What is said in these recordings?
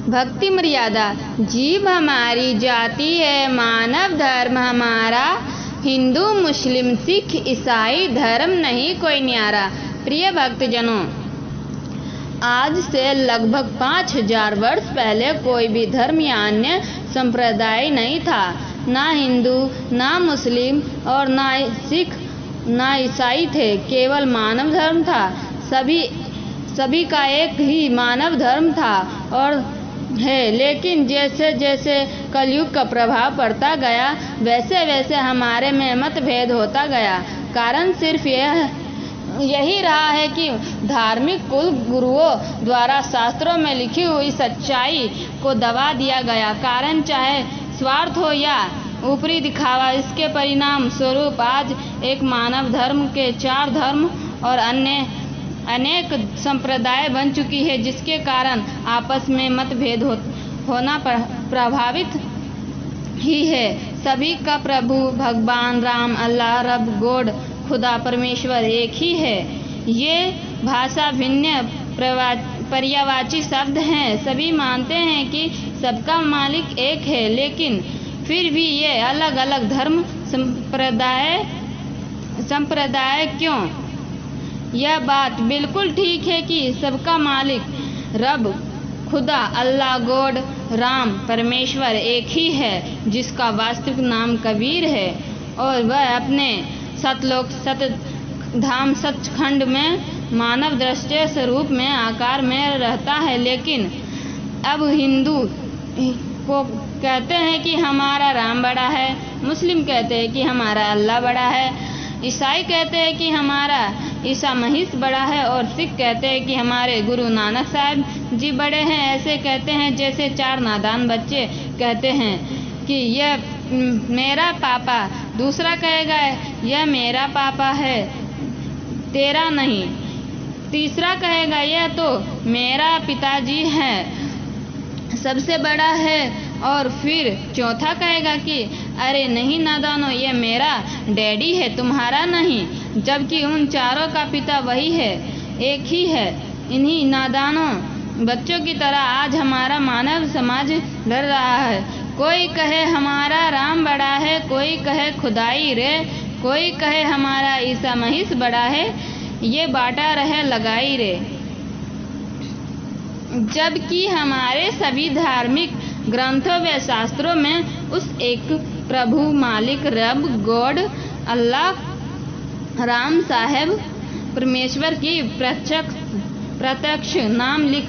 भक्ति मर्यादा। जीव हमारी जाति है, मानव धर्म हमारा, हिंदू मुस्लिम सिख ईसाई धर्म नहीं कोई न्यारा। प्रिय भक्तजनों, आज से लगभग 5000 वर्ष पहले कोई भी धर्म या अन्य संप्रदाय नहीं था। ना हिंदू, ना मुस्लिम और ना सिख, ना ईसाई थे। केवल मानव धर्म था। सभी का एक ही मानव धर्म था और है। लेकिन जैसे जैसे कलयुग का प्रभाव पड़ता गया, वैसे वैसे हमारे में मतभेद होता गया। कारण सिर्फ यही रहा है कि धार्मिक कुल गुरुओं द्वारा शास्त्रों में लिखी हुई सच्चाई को दबा दिया गया। कारण चाहे स्वार्थ हो या ऊपरी दिखावा, इसके परिणाम स्वरूप आज एक मानव धर्म के 4 धर्म और अन्य अनेक संप्रदाय बन चुकी है, जिसके कारण आपस में मतभेद होना प्रभावित ही है। सभी का प्रभु भगवान राम, अल्लाह, रब, गॉड, खुदा, परमेश्वर एक ही है। ये भाषा भिन्न पर्यायवाची शब्द हैं। सभी मानते हैं कि सबका मालिक एक है, लेकिन फिर भी ये अलग अलग धर्म संप्रदाय क्यों? यह बात बिल्कुल ठीक है कि सबका मालिक रब, खुदा, अल्लाह, गॉड, राम, परमेश्वर एक ही है, जिसका वास्तविक नाम कबीर है और वह अपने सतलोक सतधाम सचखंड में मानव दृष्टि स्वरूप में आकार में रहता है। लेकिन अब हिंदू को कहते हैं कि हमारा राम बड़ा है, मुस्लिम कहते हैं कि हमारा अल्लाह बड़ा है, ईसाई कहते हैं कि हमारा ईसा मसीह बड़ा है और सिख कहते हैं कि हमारे गुरु नानक साहब जी बड़े हैं। ऐसे कहते हैं जैसे 4 नादान बच्चे कहते हैं कि यह मेरा पापा, दूसरा कहेगा यह मेरा पापा है, तेरा नहीं, तीसरा कहेगा यह तो मेरा पिताजी है, सबसे बड़ा है, और फिर चौथा कहेगा कि अरे नहीं नादानो, ये मेरा डैडी है, तुम्हारा नहीं, जबकि उन चारों का पिता वही है, एक ही है। इन्हीं नादानों बच्चों की तरह आज हमारा मानव समाज लड़ रहा है। कोई कहे हमारा राम बड़ा है, कोई कहे खुदाई रे, कोई कहे हमारा ईसा मसीह बड़ा है, ये बाटा रहे लगाई रे। जबकि हमारे सभी धार्मिक ग्रंथों व शास्त्रों में उस एक प्रभु मालिक रब, गॉड, अल्लाह, राम साहब, परमेश्वर की प्रत्यक्ष नाम लिख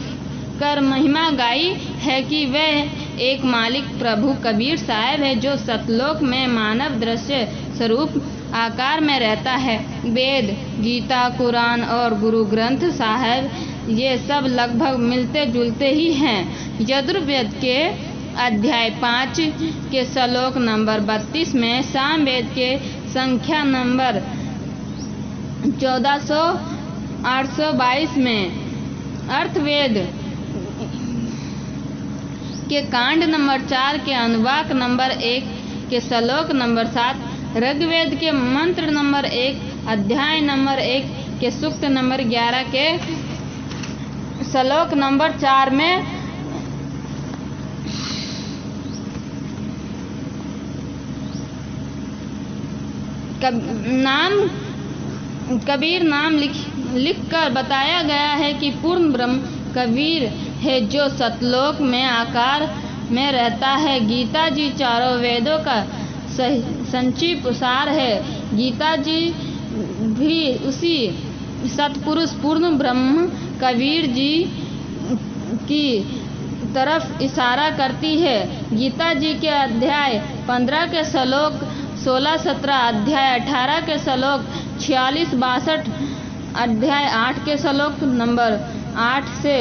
कर महिमा गाई है कि वह एक मालिक प्रभु कबीर साहब है, जो सतलोक में मानव दृश्य स्वरूप आकार में रहता है। वेद, गीता, कुरान और गुरु ग्रंथ साहब ये सब लगभग मिलते जुलते ही हैं। यजुर्वेद के अध्याय 5 के श्लोक नंबर 32 में, सामवेद के संख्या नंबर 1422 में, अर्थवेद के कांड नंबर 4 के अनुवाक नंबर 1 के श्लोक नंबर 7, ऋग्वेद के मंत्र नंबर 1 अध्याय नंबर 1 के सूक्त नंबर 11 के श्लोक नंबर 4 में कबीर नाम लिख कर बताया गया है कि पूर्ण ब्रह्म कबीर है, जो सतलोक में आकार में रहता है। गीता जी चारों वेदों का संक्षिप्त सार है। गीता जी भी उसी सतपुरुष पूर्ण ब्रह्म कबीर जी की तरफ इशारा करती है। गीता जी के अध्याय 15 के श्लोक 16-17, अध्याय 18 के श्लोक 46-62, अध्याय 8 के श्लोक नंबर 8 से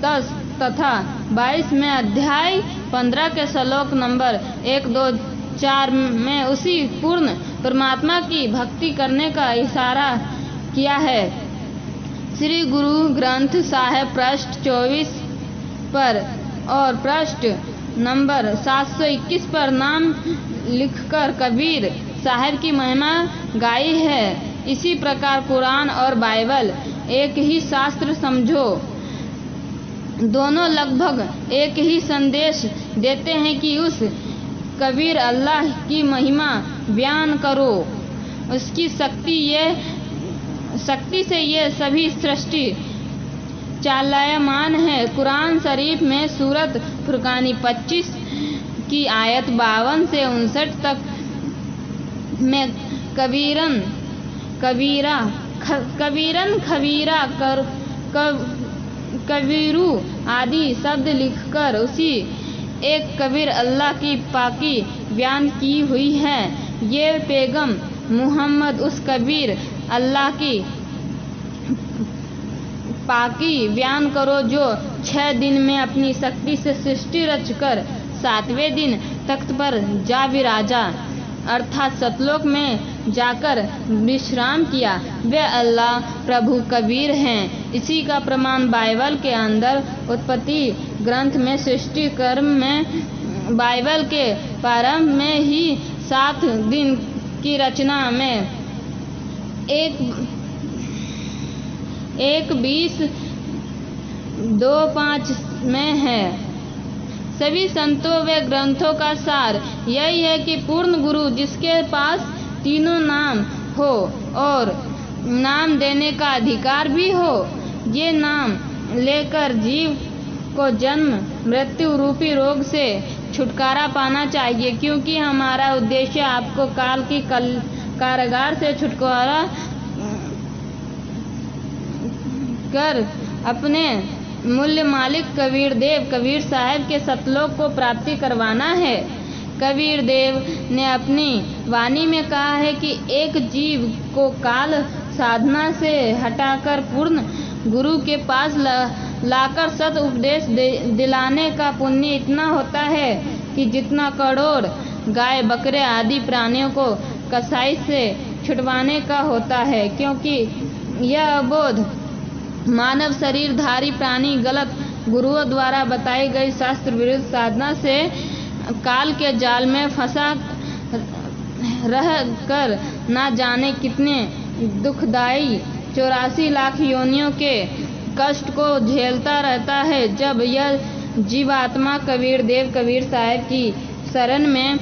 10 तथा 22 में अध्याय 15 के श्लोक नंबर 1, 2, 4 में उसी पूर्ण परमात्मा की भक्ति करने का इशारा किया है। श्री गुरु ग्रंथ साहिब पृष्ठ 24 पर और पृष्ठ नंबर 721 पर नाम लिखकर कबीर साहब की महिमा गाई है। इसी प्रकार कुरान और बाइबल एक ही शास्त्र समझो। दोनों लगभग एक ही संदेश देते हैं कि उस कबीर अल्लाह की महिमा बयान करो, उसकी शक्ति से ये सभी सृष्टि चालायमान है। कुरान शरीफ में सूरत फुरकानी 25 की आयत 52 से 59 तक में कबीरन खबीरा कबीरू आदि शब्द लिखकर उसी एक कबीर अल्लाह की पाकी बयान की हुई है। ये पैगम मुहम्मद उस कबीर अल्लाह की पाकी बयान करो जो 6 दिन में अपनी शक्ति से सृष्टि रचकर 7वें दिन तख्त पर जा विराजा अर्थात सतलोक में जाकर विश्राम किया। वे अल्लाह प्रभु कबीर हैं। इसी का प्रमाण बाइबल के अंदर उत्पत्ति ग्रंथ में सृष्टि कर्म में बाइबल के प्रारंभ में ही 7 दिन की रचना में 1:20-2:5 में है। सभी संतों व ग्रंथों का सार यही है कि पूर्ण गुरु जिसके पास तीनों नाम हो और नाम देने का अधिकार भी हो, ये नाम लेकर जीव को जन्म मृत्यु रूपी रोग से छुटकारा पाना चाहिए, क्योंकि हमारा उद्देश्य आपको काल की कारागार से छुटकारा कर अपने मूल्य मालिक कबीर साहब के सतलोक को प्राप्ति करवाना है। कबीर देव ने अपनी वाणी में कहा है कि एक जीव को काल साधना से हटाकर पूर्ण गुरु के पास लाकर सत उपदेश दिलाने का पुण्य इतना होता है कि जितना करोड़ गाय बकरे आदि प्राणियों को कसाई से छुटवाने का होता है, क्योंकि यह अबोध मानव शरीरधारी प्राणी गलत गुरुओं द्वारा बताई गई शास्त्र विरुद्ध साधना से काल के जाल में फंसा रह कर ना जाने कितने दुखदायी 84 लाख योनियों के कष्ट को झेलता रहता है। जब यह जीवात्मा कबीर साहब की शरण में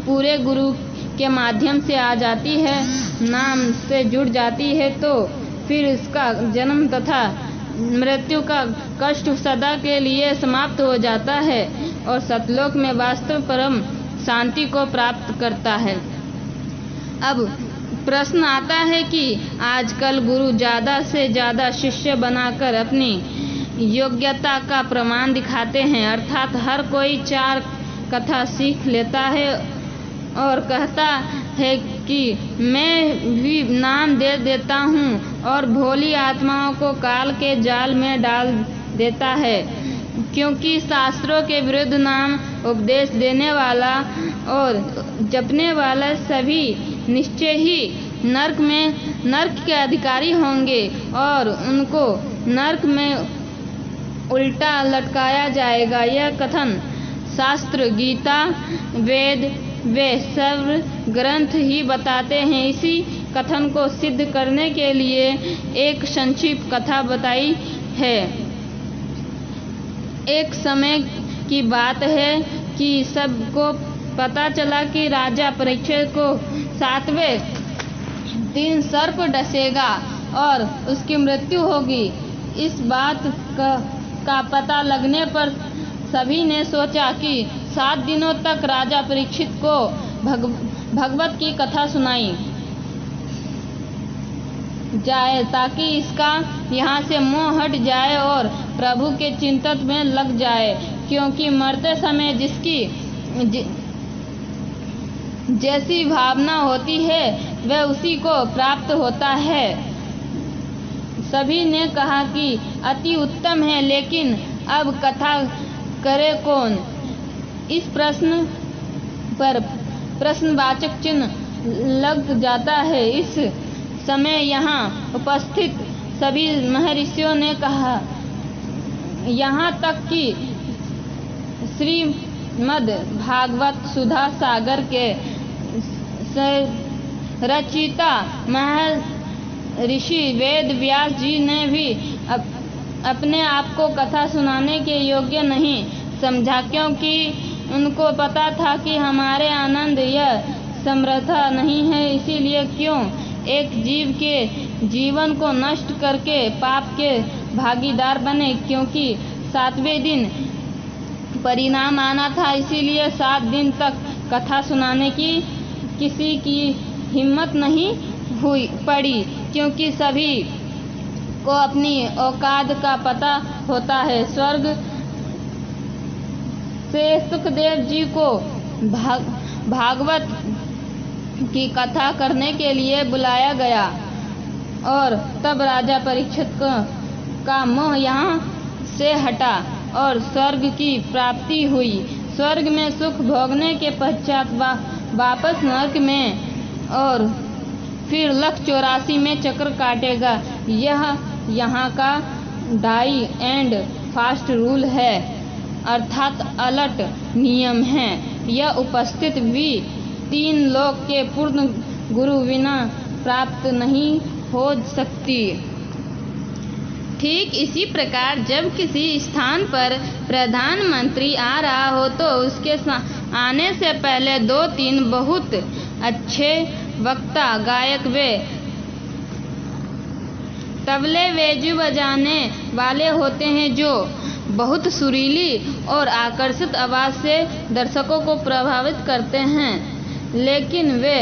पूरे गुरु के माध्यम से आ जाती है, नाम से जुड़ जाती है, तो फिर इसका जन्म तथा मृत्यु का कष्ट सदा के लिए समाप्त हो जाता है और सतलोक में वास्तव परम शांति को प्राप्त करता है। अब प्रश्न आता है कि आजकल गुरु ज़्यादा से ज़्यादा शिष्य बनाकर अपनी योग्यता का प्रमाण दिखाते हैं, अर्थात हर कोई 4 कथा सीख लेता है और कहता है कि मैं भी नाम दे देता हूँ और भोली आत्माओं को काल के जाल में डाल देता है, क्योंकि शास्त्रों के विरुद्ध नाम उपदेश देने वाला और जपने वाला सभी निश्चय ही नरक के अधिकारी होंगे और उनको नरक में उल्टा लटकाया जाएगा। यह कथन शास्त्र, गीता, वेद वे सब ग्रंथ ही बताते हैं। इसी कथन को सिद्ध करने के लिए एक संक्षिप्त कथा बताई है। एक समय की बात है कि सबको पता चला कि राजा परीक्षित को 7वें दिन सर्प डसेगा और उसकी मृत्यु होगी। इस बात का पता लगने पर सभी ने सोचा कि 7 दिनों तक राजा परीक्षित को भगवत की कथा सुनाई जाए ताकि इसका यहाँ से मोह हट जाए और प्रभु के चिंतन में लग जाए, क्योंकि मरते समय जिसकी जैसी भावना होती है वह उसी को प्राप्त होता है। सभी ने कहा कि अति उत्तम है, लेकिन अब कथा करे कौन? इस प्रश्न पर प्रश्नवाचक चिन्ह लग जाता है। इस समय यहाँ उपस्थित सभी महर्षियों ने कहा, यहाँ तक कि श्रीमद् भागवत सुधा सागर के रचयिता महर्षि वेद व्यास जी ने भी अपने आप को कथा सुनाने के योग्य नहीं समझा, क्योंकि उनको पता था कि हमारे आनंद यह समर्था नहीं है। इसीलिए क्यों एक जीव के जीवन को नष्ट करके पाप के भागीदार बने, क्योंकि 7वें दिन परिणाम आना था। इसीलिए 7 दिन तक कथा सुनाने की किसी की हिम्मत नहीं पड़ी, क्योंकि सभी को अपनी औकात का पता होता है। स्वर्ग से सुखदेव जी को भागवत की कथा करने के लिए बुलाया गया और तब राजा परीक्षित का मोह यहाँ से हटा और स्वर्ग की प्राप्ति हुई। स्वर्ग में सुख भोगने के पश्चात वापस नरक में और फिर 184 में चक्र काटेगा। यह यहाँ का डाई एंड फास्ट रूल है, अर्थात अलट नियम है। यह उपस्थित भी 3 लोक के पूर्ण गुरु बिना प्राप्त नहीं हो सकती। ठीक इसी प्रकार जब किसी स्थान पर प्रधानमंत्री आ रहा हो तो उसके आने से पहले 2-3 बहुत अच्छे वक्ता, गायक व तबले वेजू बजाने वाले होते हैं, जो बहुत सुरीली और आकर्षित आवाज से दर्शकों को प्रभावित करते हैं। लेकिन वे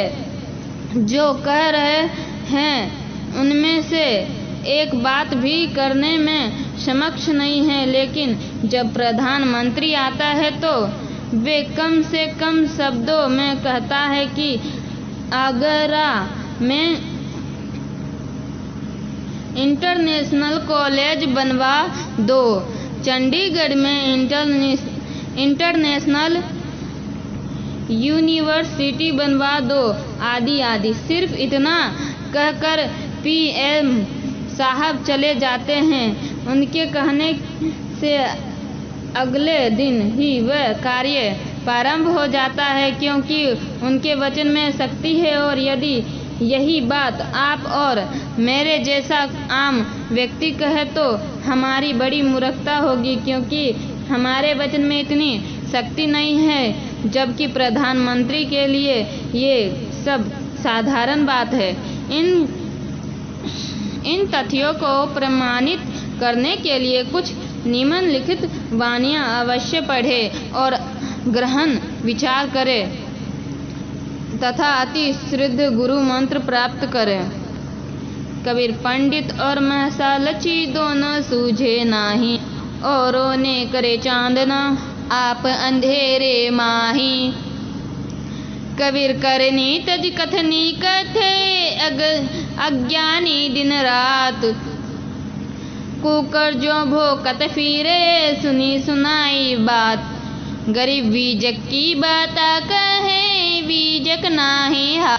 जो कह रहे हैं उनमें से एक बात भी करने में समक्ष नहीं है। लेकिन जब प्रधानमंत्री आता है तो वे कम से कम शब्दों में कहता है कि आगरा में इंटरनेशनल कॉलेज बनवा दो, चंडीगढ़ में इंटरनेशनल यूनिवर्सिटी बनवा दो, आदि आदि। सिर्फ इतना कहकर PM साहब चले जाते हैं। उनके कहने से अगले दिन ही वह कार्य प्रारंभ हो जाता है, क्योंकि उनके वचन में शक्ति है। और यदि यही बात आप और मेरे जैसा आम व्यक्ति कहे तो हमारी बड़ी मूर्खता होगी, क्योंकि हमारे वचन में इतनी शक्ति नहीं है, जबकि प्रधानमंत्री के लिए ये सब साधारण बात है। इन तथ्यों को प्रमाणित करने के लिए कुछ निम्नलिखित वाणियाँ अवश्य पढ़ें और गहन विचार करें तथा अति शुद्ध गुरु मंत्र प्राप्त करें। कबीर पंडित और महसा लची दोनों सूझे नाही, औरों ने करे चांदना आप अंधेरे माही। कबीर करनी तज कथनी कथे अज्ञानी दिन रात, कुकर जो भोकत फिरे सुनी सुनाई बात। गरीब बीजक की बात कहे बीजक नाही हा,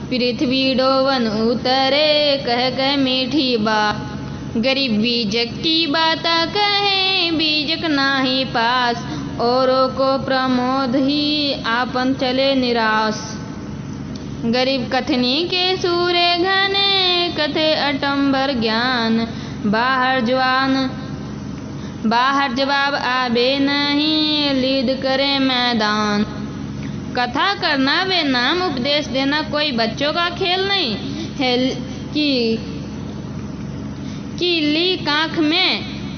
पृथ्वी डोवन उतरे कह कह मीठी बात। गरीब बीजक की बात कहे बीजक नाही पास, औरों को प्रमोद ही आपन चले निराश। गरीब कथनी के सूरे घने कथे अटंबर ज्ञान, बाहर जवाब आबे नहीं लीद करे मैदान। कथा करना वे नाम उपदेश देना कोई बच्चों का खेल नहीं है कि ली कांख में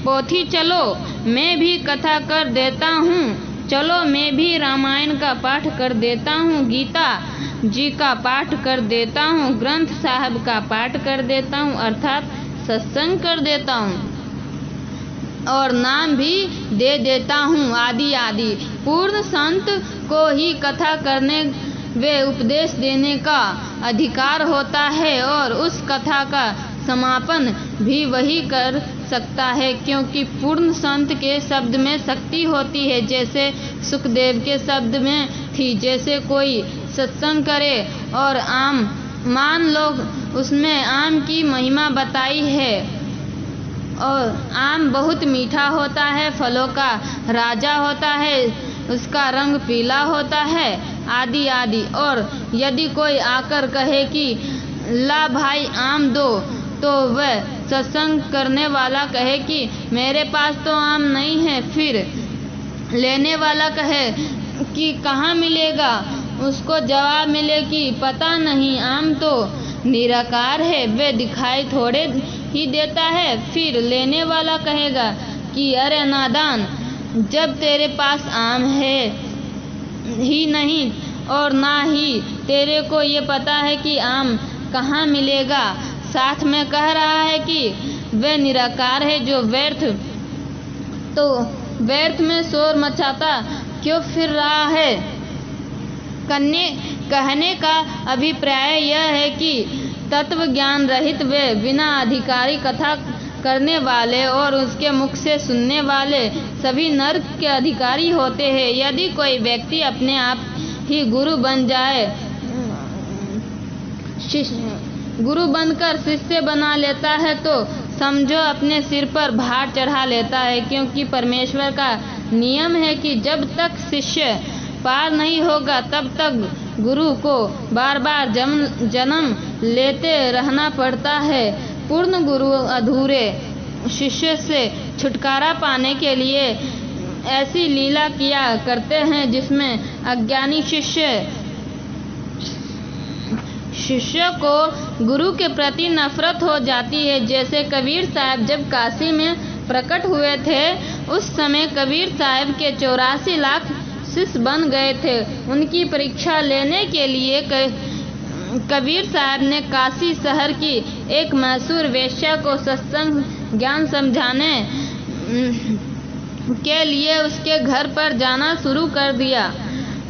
पोथी चलो मैं भी कथा कर देता हूँ, चलो मैं भी रामायण का पाठ कर देता हूँ, गीता जी का पाठ कर देता हूँ, ग्रंथ साहब का पाठ कर देता हूँ, अर्थात सत्संग कर देता हूँ और नाम भी दे देता हूँ, आदि आदि। पूर्ण संत को ही कथा करने व उपदेश देने का अधिकार होता है और उस कथा का समापन भी वही कर सकता है, क्योंकि पूर्ण संत के शब्द में शक्ति होती है, जैसे सुखदेव के शब्द में थी। जैसे कोई सत्संग करे और मान लो उसमें आम की महिमा बताई है और आम बहुत मीठा होता है, फलों का राजा होता है, उसका रंग पीला होता है, आदि आदि। और यदि कोई आकर कहे कि ला भाई आम दो, तो वह सत्संग करने वाला कहे कि मेरे पास तो आम नहीं है, फिर लेने वाला कहे कि कहाँ मिलेगा, उसको जवाब मिले कि पता नहीं, आम तो निराकार है, वे दिखाई थोड़े ही देता है। फिर लेने वाला कहेगा कि अरे नादान, जब तेरे पास आम है ही नहीं और ना ही तेरे को ये पता है कि आम कहाँ मिलेगा, साथ में कह रहा है कि वे निराकार है जो व्यर्थ, तो व्यर्थ में शोर मचाता क्यों फिर रहा है। कहने का अभिप्राय यह है कि तत्व ज्ञान रहित वे बिना अधिकारी कथा करने वाले और उसके मुख से सुनने वाले सभी नरक के अधिकारी होते हैं। यदि कोई व्यक्ति अपने आप ही गुरु बन जाए, गुरु बनकर शिष्य बना लेता है, तो समझो अपने सिर पर भार चढ़ा लेता है, क्योंकि परमेश्वर का नियम है कि जब तक शिष्य पार नहीं होगा तब तक गुरु को बार बार जन्म लेते रहना पड़ता है। पूर्ण गुरु अधूरे शिष्य से छुटकारा पाने के लिए ऐसी लीला किया करते हैं जिसमें अज्ञानी शिष्य को गुरु के प्रति नफरत हो जाती है। जैसे कबीर साहब जब काशी में प्रकट हुए थे, उस समय कबीर साहब के 84 लाख शिष्य बन गए थे। उनकी परीक्षा लेने के लिए कबीर साहब ने काशी शहर की एक मशहूर वेश्या को सत्संग ज्ञान समझाने के लिए उसके घर पर जाना शुरू कर दिया,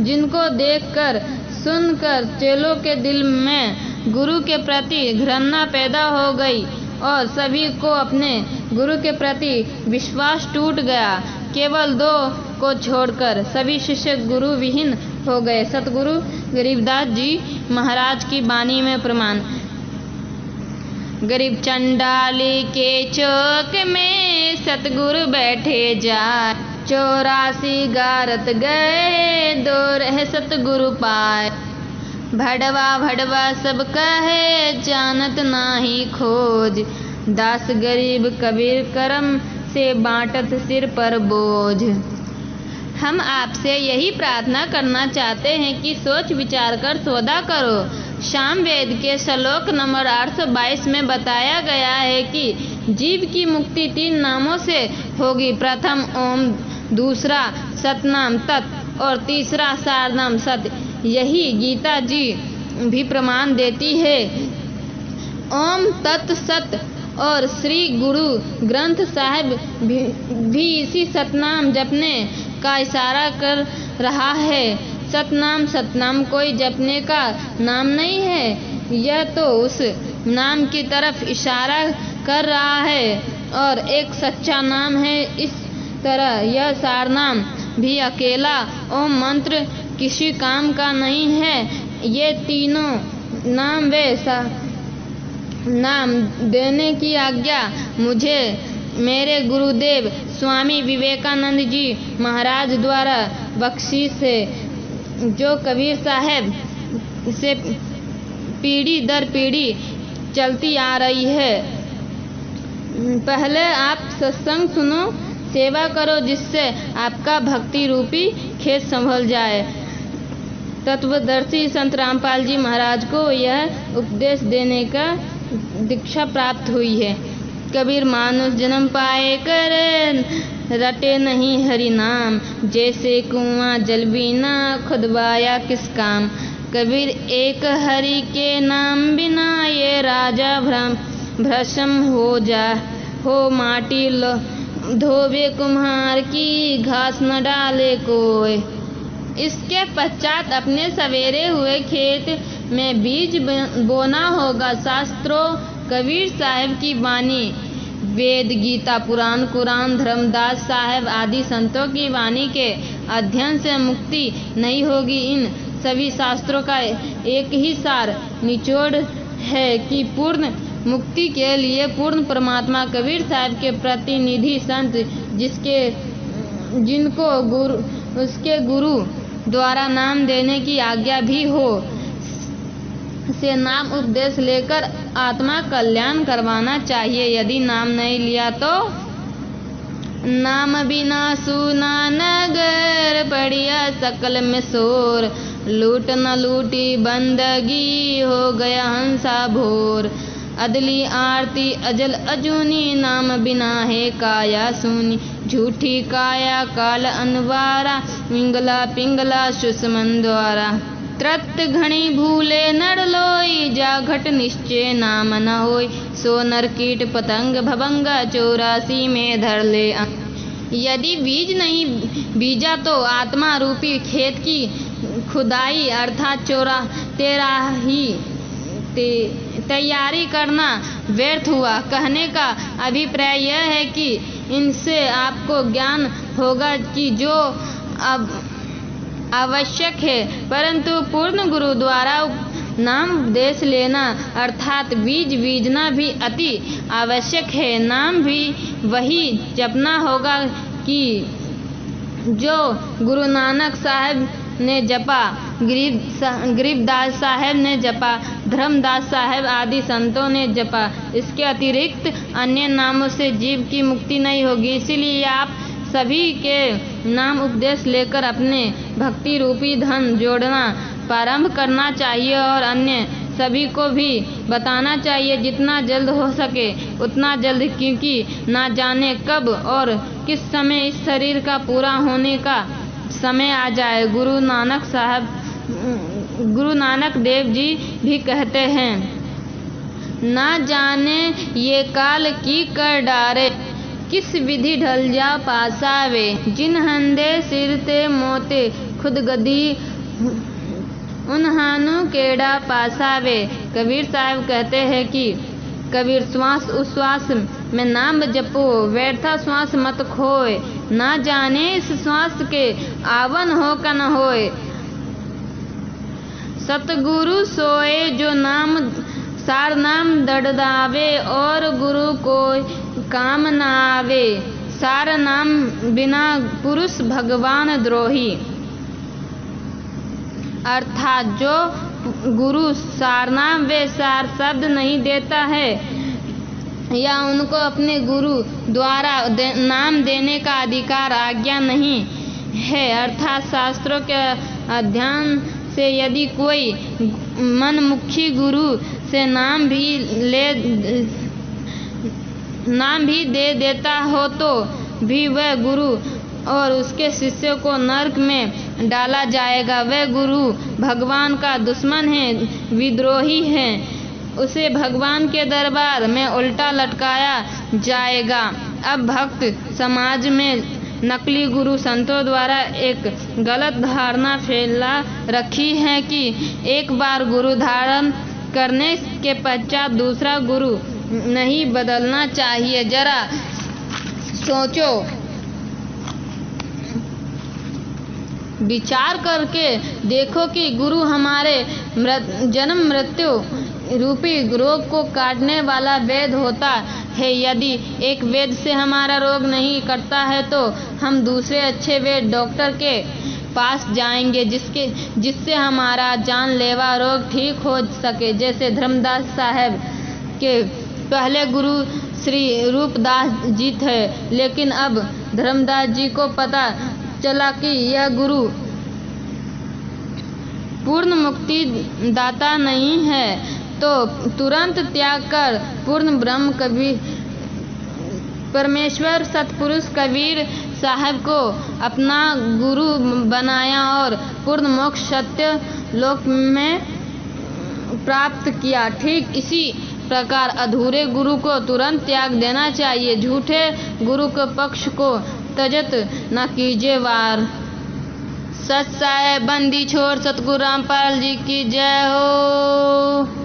जिनको देखकर सुनकर चेलों के दिल में गुरु के प्रति घृणा पैदा हो गई और सभी को अपने गुरु के प्रति विश्वास टूट गया। केवल 2 को छोड़कर सभी शिष्य गुरु विहीन हो गए। सतगुरु गरीबदास जी महाराज की वाणी में प्रमाण। गरीब चंडाली के चौक में सतगुरु बैठे जाए, 84 गारत गए, 2 रहे सतगुरु पाए। भड़वा सब कहे, जानत नाही खोज, दास गरीब कबीर करम से बांटत सिर पर बोझ। हम आपसे यही प्रार्थना करना चाहते हैं कि सोच विचार कर सौदा करो। सामवेद के श्लोक नंबर 822 में बताया गया है कि जीव की मुक्ति 3 नामों से होगी। प्रथम ओम, दूसरा सतनाम तत् और तीसरा सारनाम सत। यही गीता जी भी प्रमाण देती है। ओम तत् सत और श्री गुरु ग्रंथ साहिब भी इसी सतनाम जपने का इशारा कर रहा है। सतनाम कोई जपने का नाम नहीं है, यह तो उस नाम की तरफ इशारा कर रहा है और एक सच्चा नाम है। इस तरह यह सारनाम भी अकेला ओम मंत्र किसी काम का नहीं है। ये तीनों नाम वे नाम देने की आज्ञा मुझे मेरे गुरुदेव स्वामी विवेकानंद जी महाराज द्वारा बख्शीश है, जो कबीर साहब से पीढ़ी दर पीढ़ी चलती आ रही है। पहले आप सत्संग सुनो, सेवा करो, जिससे आपका भक्ति रूपी खेत संभल जाए। तत्वदर्शी संत रामपाल जी महाराज को यह उपदेश देने का दीक्षा प्राप्त हुई है। कबीर मानुष जन्म पाए कर रटे नहीं हरि नाम, जैसे कुआं जल बिना खुदवाया किस काम। कबीर एक हरि के नाम बिना ये राजा भ्रष्म हो माटी धोबे कुम्हार की, घास न डाले कोई। इसके पश्चात अपने सवेरे हुए खेत में बीज बोना होगा। शास्त्रों, कबीर साहब की वाणी, वेद, गीता, पुराण, कुरान, धर्मदास साहब आदि संतों की वाणी के अध्ययन से मुक्ति नहीं होगी। इन सभी शास्त्रों का एक ही सार निचोड़ है कि पूर्ण मुक्ति के लिए पूर्ण परमात्मा कबीर साहब के प्रतिनिधि संत जिनको उसके गुरु द्वारा नाम देने की आज्ञा भी हो, से नाम उपदेश लेकर आत्मा कल्याण करवाना चाहिए। यदि नाम नहीं लिया तो नाम बिना सूना नगर, पड़िया सकल में शोर, लूट न लूटी बंदगी, हो गया हंसा भोर। अदली आरती अजल अजूनी, नाम बिना है काया सूनी, झूठी काया काल अनवारा, पिंगला पिंगला सुषमन द्वारा। त्रत घणी भूले नर लोई, जा घट निश्चय नाम न होय, सो नर कीट पतंग भभंगा, 84 में धर ले। यदि बीज नहीं बीजा तो आत्मा रूपी खेत की खुदाई अर्थात तैयारी करना व्यर्थ हुआ। कहने का अभिप्राय यह है कि इनसे आपको ज्ञान होगा कि जो अब आवश्यक है, परंतु पूर्ण गुरु द्वारा नाम उपदेश लेना अर्थात बीज बीजना भी अति आवश्यक है। नाम भी वही जपना होगा कि जो गुरु नानक साहब ने जपा, गरीबदास साहब ने जपा, धर्मदास साहब आदि संतों ने जपा। इसके अतिरिक्त अन्य नामों से जीव की मुक्ति नहीं होगी। इसीलिए आप सभी के नाम उपदेश लेकर अपने भक्ति रूपी धन जोड़ना प्रारंभ करना चाहिए और अन्य सभी को भी बताना चाहिए जितना जल्द हो सके उतना जल्द, क्योंकि ना जाने कब और किस समय इस शरीर का पूरा होने का समय आ जाए। गुरु नानक देव जी भी कहते हैं, ना जाने ये काल की कर डारे, किस विधि ढल जा पासावे, जिन हंदे सिर ते मोते, खुद गदी उन्हानु केड़ा पासावे। कबीर साहब कहते हैं कि कबीर श्वास उश्वास में नाम जपो, व्यर्था श्वास मत खोए, ना जाने इस श्वास के आवन हो का न होए। सतगुरु सोए जो नाम सार नाम दड़दावे, और गुरु को काम न आवे, सार नाम बिना पुरुष भगवान द्रोही। अर्थात जो गुरु सारनाम वे सार शब्द नहीं देता है या उनको अपने गुरु द्वारा नाम देने का अधिकार आज्ञा नहीं है, अर्थात शास्त्रों के अध्ययन से यदि कोई मनमुखी गुरु से नाम भी दे देता हो तो भी वह गुरु और उसके शिष्यों को नरक में डाला जाएगा। वह गुरु भगवान का दुश्मन है, विद्रोही है, उसे भगवान के दरबार में उल्टा लटकाया जाएगा। अब भक्त समाज में नकली गुरु संतों द्वारा एक गलत धारणा फैला रखी है कि एक बार गुरु धारण करने के पश्चात दूसरा गुरु नहीं बदलना चाहिए। जरा सोचो, विचार करके देखो कि गुरु हमारे जन्म मृत्यु रूपी रोग को काटने वाला वैद्य होता है। यदि एक वैद्य से हमारा रोग नहीं कटता है तो हम दूसरे अच्छे वैद्य डॉक्टर के पास जाएंगे जिससे हमारा जानलेवा रोग ठीक हो सके। जैसे धर्मदास साहब के पहले गुरु श्री रूपदास जी थे, लेकिन अब धर्मदास जी को पता चला कि यह गुरु पूर्ण मुक्ति दाता नहीं है, तो तुरंत त्याग कर पूर्ण ब्रह्म कबीर परमेश्वर सतपुरुष कबीर साहब को अपना गुरु बनाया और पूर्ण मोक्ष सत्य लोक में प्राप्त किया। ठीक इसी प्रकार अधूरे गुरु को तुरंत त्याग देना चाहिए। झूठे गुरु के पक्ष को तजत न कीजिए वार। सच साहेब बंदी छोड़ सतगुरु रामपाल जी की जय हो।